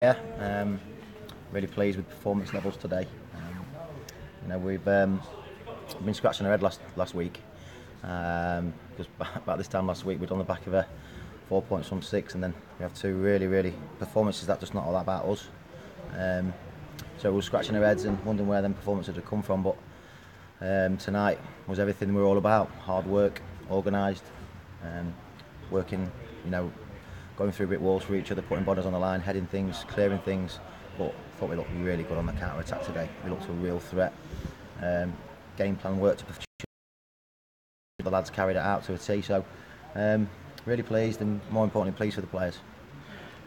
Yeah, really pleased with performance levels today. We've been scratching our head last week because about this time last week we'd on the back of a 4 points from 6, and then we have two really performances that just not all about us. So we were scratching our heads and wondering where them performances had come from. But tonight was everything we were all about: hard work, organised, working. Going through brick walls for each other, putting bodies on the line, heading things, clearing things. But I thought we looked really good on the counter attack today. We looked a real threat. Game plan worked to perfection. The lads carried it out to a T. So really pleased, and more importantly, pleased for the players.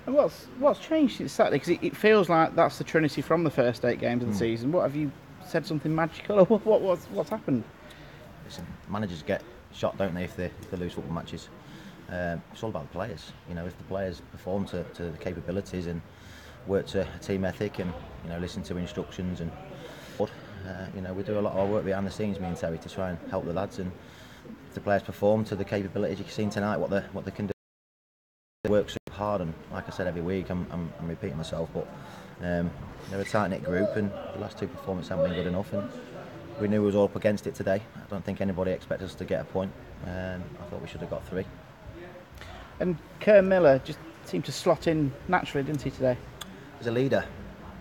And what's changed since Saturday? Because it feels like that's the Trinity from the first 8 games of the season. What have you said? Something magical, or what's happened? Listen, managers get shot, don't they, if they lose football matches? It's all about the players. If the players perform to the capabilities and work to a team ethic and listen to instructions and we do a lot of our work behind the scenes, me and Terry, to try and help the lads. And if the players perform to the capabilities you've seen tonight, what they can do, they work super hard. And like I said every week, I'm repeating myself, but they're a tight knit group, and the last 2 performances haven't been good enough. And we knew we was all up against it today. I don't think anybody expected us to get a point. I thought we should have got 3. And Kerr Miller just seemed to slot in naturally, didn't he, today? He's a leader.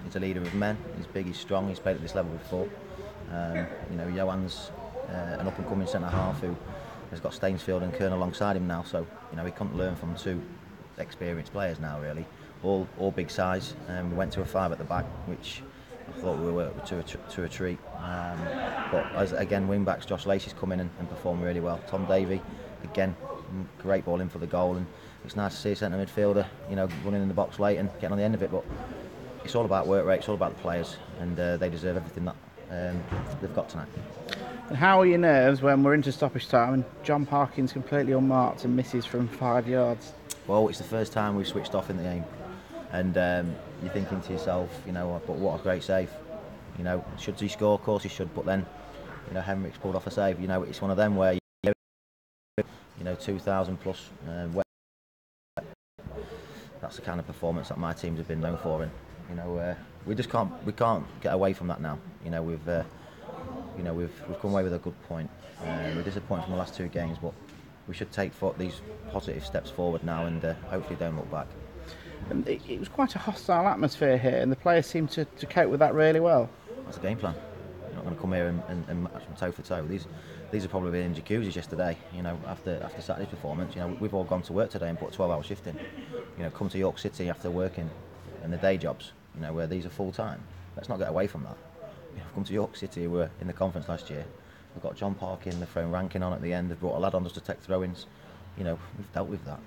He's a leader of men. He's big, he's strong, he's played at this level before. Johan's an up-and-coming centre-half who has got Stainsfield and Kern alongside him now, so he couldn't learn from 2 experienced players now, really. All big size. We went to a 5 at the back, which I thought we were to a treat. But as again, wing-backs, Josh Lacey's come in and performed really well. Tom Davey, again, great ball in for the goal, and it's nice to see a centre midfielder, running in the box late and getting on the end of it. But it's all about work rate, it's all about the players, and they deserve everything that they've got tonight. And how are your nerves when we're into stoppage time and John Parkin's completely unmarked and misses from 5 yards? Well, it's the first time we've switched off in the game, and you're thinking to yourself, but what a great save. Should he score? Of course he should, but then, Henrik's pulled off a save. It's one of them where 2,000 plus. That's the kind of performance that my teams have been known for, and we just can't get away from that now. We've come away with a good point. We're disappointed from the last 2 games, but we should take these positive steps forward now, and hopefully don't look back. And it was quite a hostile atmosphere here, and the players seemed to cope with that really well. That's the game plan. You're not going to come here and match them toe for toe. These have probably been in jacuzzis yesterday. After Saturday's performance, we've all gone to work today and put a 12-hour shift in. Come to York City after working in the day jobs. Where these are full time. Let's not get away from that. Come to York City. We were in the conference last year. We've got John Parkin, they've thrown Rankin on at the end. They've brought a lad on just to take throw-ins. We've dealt with that.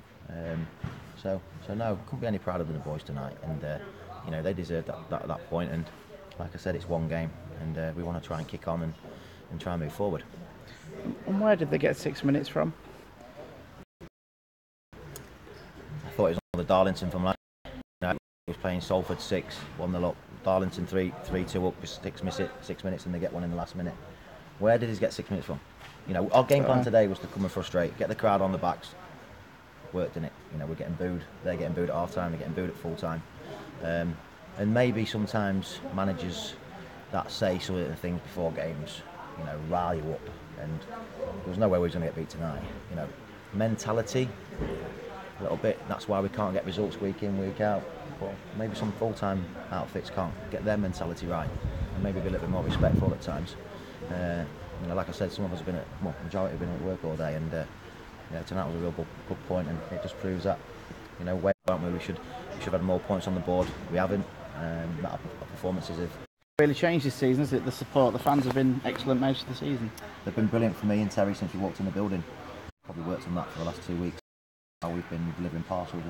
So no, couldn't be any prouder than the boys tonight. And they deserve that point. And like I said, it's one game, and we want to try and kick on and try and move forward. And where did they get 6 minutes from? I thought it was on the Darlington from last. He was playing Salford 6, 1-0 up. Darlington 3-2 up with 6 minutes, and they get one in the last minute. Where did he get 6 minutes from? Our game plan today was to come and frustrate, get the crowd on the backs. Worked in it. We're getting booed. They're getting booed at half time. They're getting booed at full time. And maybe sometimes managers that say certain things before games, rile you up. And there was no way we were going to get beat tonight. Mentality, a little bit. That's why we can't get results week in, week out. But maybe some full-time outfits can't get their mentality right, and maybe be a little bit more respectful at times. Like I said, some of us have been majority have been at work all day, and tonight was a real good point, and it just proves that where aren't we? We should have had more points on the board. We haven't. Our performances have really changed this season, hasn't it? The support, the fans have been excellent most of the season. They've been brilliant for me and Terry since we walked in the building. Probably worked on that for the last 2 weeks. How we've been delivering parcels.